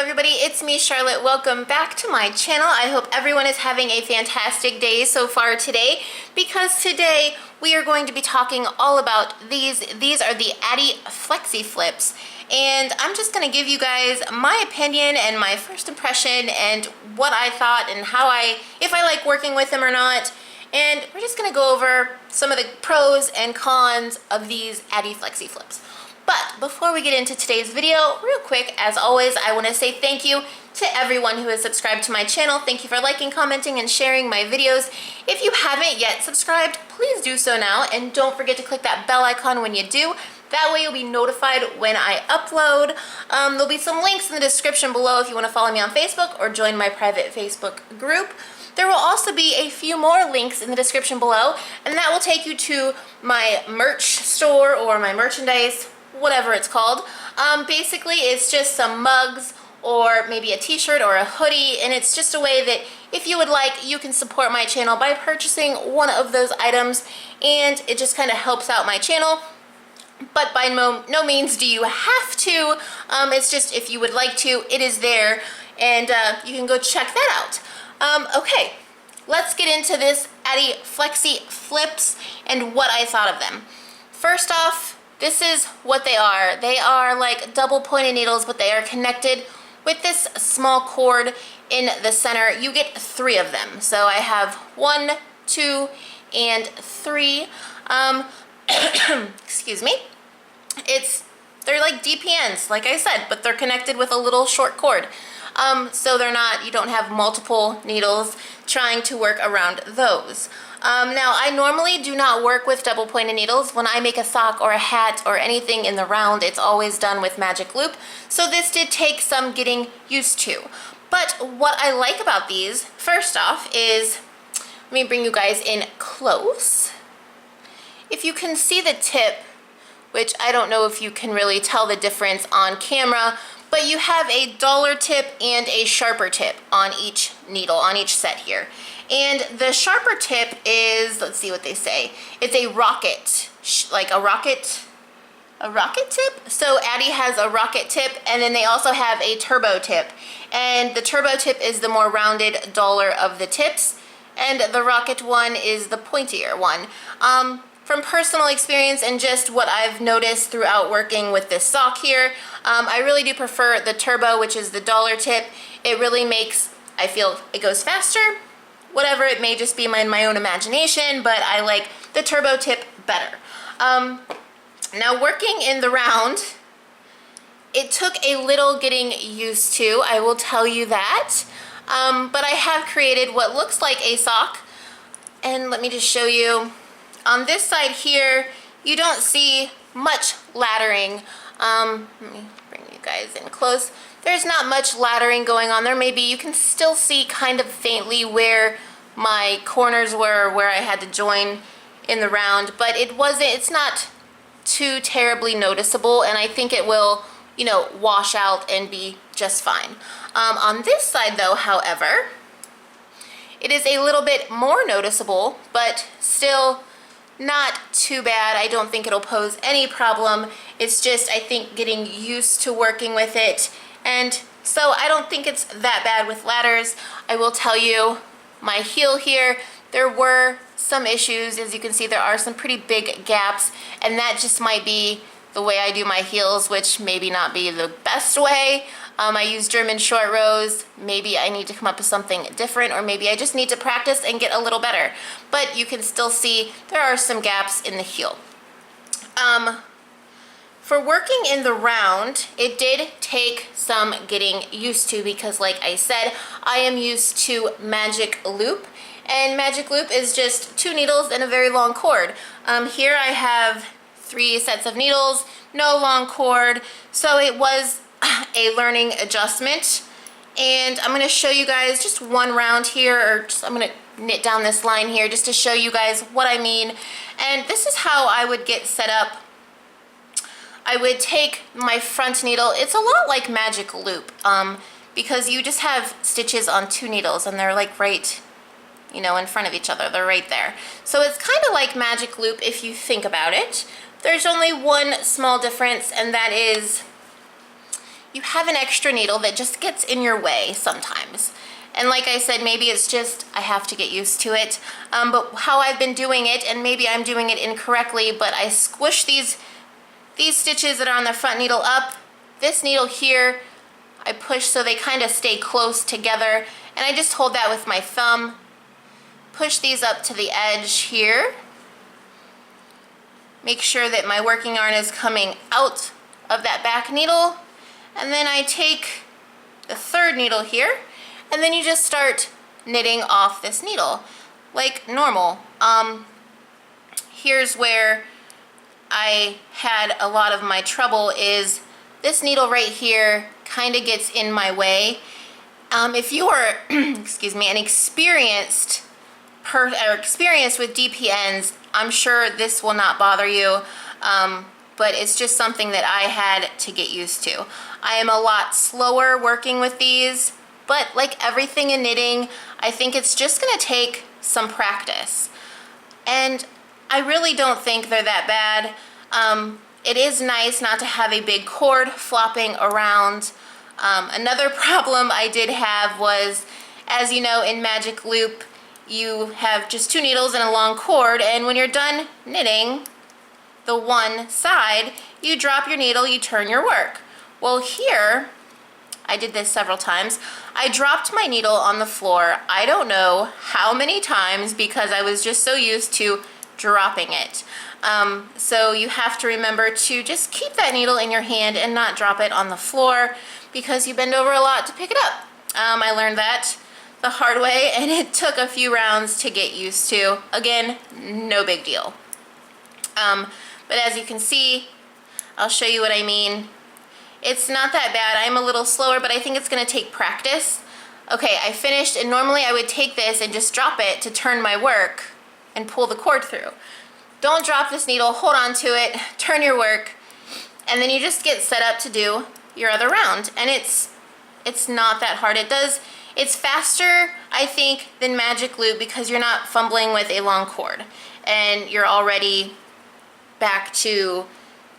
everybody, it's me Charlotte. Welcome back to my channel. I hope everyone is having a fantastic day so far today, because today we are going to be talking all about these. These are the Addi FlexiFlips, and I'm just going to give you guys my opinion and my first impression and what I thought and if I like working with them or not. And we're just going to go over some of the pros and cons of these Addi FlexiFlips. But before we get into today's video, real quick, as always, I want to say thank you to everyone who has subscribed to my channel. Thank you for liking, commenting, and sharing my videos. If you haven't yet subscribed, please do so now, and don't forget to click that bell icon when you do. That way you'll be notified when I upload. There'll be some links in the description below if you want to follow me on Facebook or join my private Facebook group. There will also be a few more links in the description below, and that will take you to my merch store or my merchandise, whatever it's called. Basically it's just some mugs or maybe a t-shirt or a hoodie, and it's just a way that if you would like, you can support my channel by purchasing one of those items, and it just kind of helps out my channel. But by no means do you have to. It's just if you would like to, it is there, and you can go check that out. Okay, let's get into this Addi FlexiFlips and what I thought of them. First off, this is what they are. They are like double pointed needles, but they are connected with this small cord in the center. You get 3 of them. So I have 1, 2, and 3. Excuse me. They're like DPNs, like I said, but they're connected with a little short cord. So you don't have multiple needles trying to work around those. Now, I normally do not work with double pointed needles. When I make a sock or a hat or anything in the round, it's always done with magic loop. So this did take some getting used to. But what I like about these, first off, is, let me bring you guys in close. If you can see the tip, which I don't know if you can really tell the difference on camera, but you have a duller tip and a sharper tip on each needle, on each set here. And the sharper tip is, let's see what they say, it's a rocket, like a rocket tip. So Addi has a rocket tip, and then they also have a turbo tip. And the turbo tip is the more rounded, duller of the tips, and the rocket one is the pointier one. From personal experience and just what I've noticed throughout working with this sock here, I really do prefer the turbo, which is the duller tip. It really makes, I feel it goes faster. Whatever, it may just be my own imagination, but I like the turbo tip better. Now, working in the round, it took a little getting used to, I will tell you that. But I have created what looks like a sock, and let me just show you. On this side here, you don't see much laddering. Let me bring you guys in close. There's not much laddering going on there. Maybe you can still see kind of faintly where my corners were, where I had to join in the round, but it's not too terribly noticeable, and I think it will, wash out and be just fine. On this side though, however, it is a little bit more noticeable, but still not too bad. I don't think it'll pose any problem. It's just, I think, getting used to working with it. And so I don't think it's that bad with ladders. I will tell you, my heel here, there were some issues. As you can see, there are some pretty big gaps, and that just might be the way I do my heels, which maybe not be the best way. I use German short rows. Maybe I need to come up with something different, or maybe I just need to practice and get a little better. But you can still see there are some gaps in the heel. For working in the round, it did take some getting used to, because like I said, I am used to magic loop, and magic loop is just 2 needles and a very long cord. Here I have 3 sets of needles, no long cord, so it was a learning adjustment. And I'm going to show you guys just one round here, or I'm going to knit down this line here just to show you guys what I mean. And this is how I would get set up. I would take my front needle. It's a lot like magic loop, because you just have stitches on 2 needles, and they're like right, in front of each other. They're right there. So it's kind of like magic loop if you think about it. There's only one small difference, and that is you have an extra needle that just gets in your way sometimes. And like I said, maybe it's just I have to get used to it. But how I've been doing it, and maybe I'm doing it incorrectly, but I squish these stitches that are on the front needle up. This needle here, I push so they kind of stay close together. And I just hold that with my thumb. Push these up to the edge here. Make sure that my working yarn is coming out of that back needle. And then I take the third needle here, and then you just start knitting off this needle like normal. Here's where I had a lot of my trouble is this needle right here kind of gets in my way. If you are, excuse me, an experienced with DPNs, I'm sure this will not bother you, but it's just something that I had to get used to. I am a lot slower working with these, but like everything in knitting, I think it's just gonna take some practice. And I really don't think they're that bad. It is nice not to have a big cord flopping around. Another problem I did have was, as you know, in Magic Loop, you have just 2 needles and a long cord, and when you're done knitting the one side, you drop your needle, you turn your work. Well, here, I did this several times. I dropped my needle on the floor, I don't know how many times, because I was just so used to dropping it. So you have to remember to just keep that needle in your hand and not drop it on the floor, because you bend over a lot to pick it up. I learned that the hard way, and it took a few rounds to get used to. Again, no big deal. But as you can see, I'll show you what I mean. It's not that bad. I'm a little slower, but I think it's gonna take practice. Okay, I finished, and normally I would take this and just drop it to turn my work and pull the cord through. Don't drop this needle, hold on to it, turn your work, and then you just get set up to do your other round. And it's not that hard. It's faster, I think, than Magic Loop, because you're not fumbling with a long cord and you're already back to,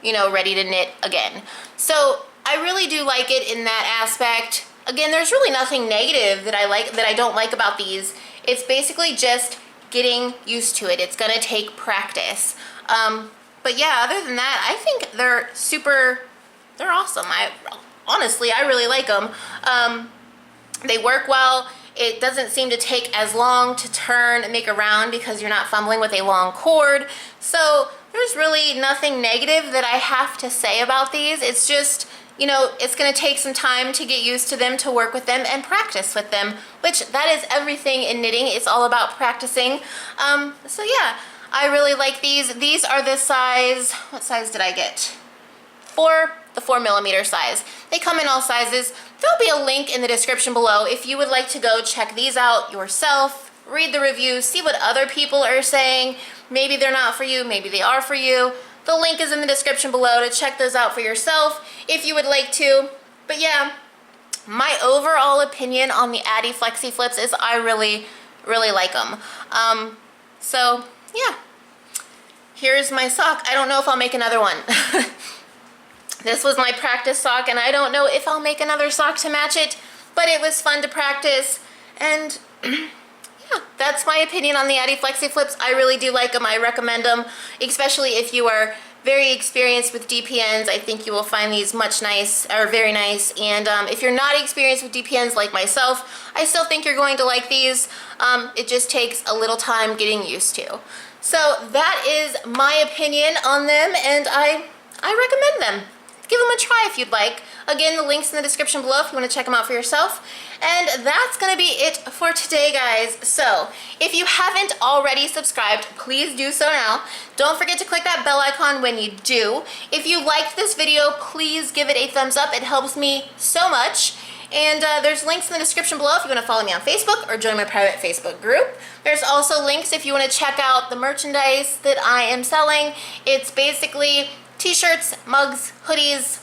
you know, ready to knit again. So I really do like it in that aspect. Again, there's really nothing negative that I don't like about these. It's basically just getting used to it. It's gonna take practice. But yeah, other than that, I think they're awesome. Honestly, I really like them. They work well. It doesn't seem to take as long to turn and make a round because you're not fumbling with a long cord. So there's really nothing negative that I have to say about these. It's just, you know, it's gonna take some time to get used to them, to work with them and practice with them, which that is everything in knitting. It's all about practicing. So yeah, I really like these. These are the size, what size did I get? The 4mm size. They come in all sizes. There'll be a link in the description below if you would like to go check these out yourself, read the reviews, see what other people are saying. Maybe they're not for you, maybe they are for you. The link is in the description below to check those out for yourself if you would like to. But yeah, my overall opinion on the Addi FlexiFlips is I really, really like them. So yeah, here's my sock. I don't know if I'll make another one. This was my practice sock, and I don't know if I'll make another sock to match it, but it was fun to practice. And yeah, that's my opinion on the Addi FlexiFlips. I really do like them. I recommend them, especially if you are very experienced with DPNs. I think you will find these very nice. And if you're not experienced with DPNs like myself, I still think you're going to like these. It just takes a little time getting used to. So that is my opinion on them, and I recommend them. Give them a try if you'd like. Again, the link's in the description below if you want to check them out for yourself. And that's going to be it for today, guys. So if you haven't already subscribed, please do so now. Don't forget to click that bell icon when you do. If you liked this video, please give it a thumbs up. It helps me so much. And there's links in the description below if you want to follow me on Facebook or join my private Facebook group. There's also links if you want to check out the merchandise that I am selling. It's basically t-shirts, mugs, hoodies,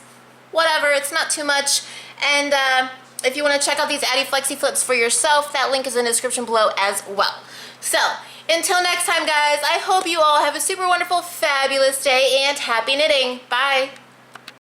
whatever. It's not too much. And if you want to check out these Addi FlexiFlips for yourself, that link is in the description below as well. So until next time, guys, I hope you all have a super wonderful, fabulous day, and happy knitting. Bye.